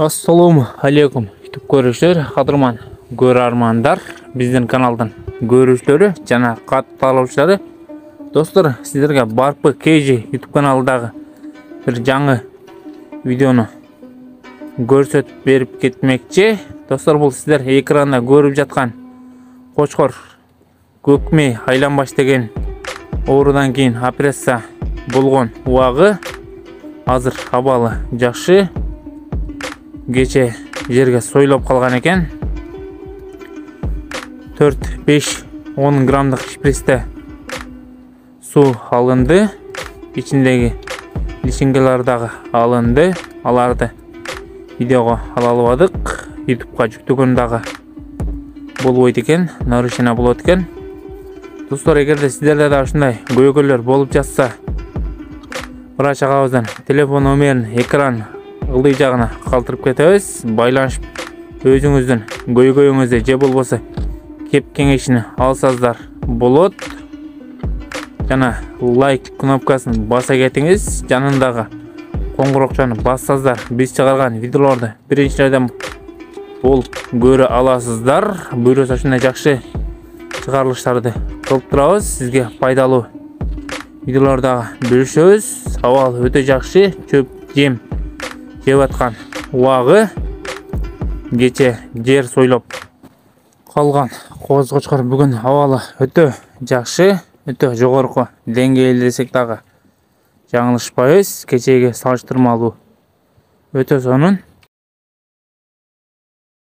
Assalamu алейкум YouTube көрүүчүлөр, кадырман көрөрмандар, биздин каналдын көрүүчүлөрү жана катталуучулары. Достор, сиздерге Барпы KG YouTube каналындагы бир жаңы видеону көрсөтүп берип кетмекчи. Достор, бул сиздер экранда көрүп жаткан кочкор көкмей айланбаш деген оорудан кийин операция болгон убагы азыр абалы жакшы. Geçe жерге сойлоп калган экен. 4-5-10 граммдык шприцте суу алынды. Ичиндеги лишингелер дагы алынды. Аларды видеого ала албадык. YouTube'га жүктөгөн дагы болбойт экен, нарушение болот экен. Достор, эгерде сиздерде да ушундай көйгөйлөр болуп жатса, врач агабыздан телефон номерин экран ылдый жагына калтырып кетебиз. Байланышып өзүңүздүн көйгөйүңүздү же болбосо кеп кеңешини алсаңыздар болот. Жана лайк кнопкасын баса кетиңиз. Жанындагы коңгурокчону бассаңыздар биз чыгарган видеолорду биринчилерден болуп көрө аласыздар. Буюрса ушундай жакшы чыгарылыштарды кылып турабыз. Сизге пайдалуу видеолорду бөлүшөбүз. Абал өтө жакшы. Чөп жем жеп аткан убагы кече жер сойлоп калган кооз кочкор бүгүн абалы өтө жакшы, өтө жогорку деңгээлде десек дагы жаңылышпайбыз. Кечеге салыштырмалуу өтө сонун.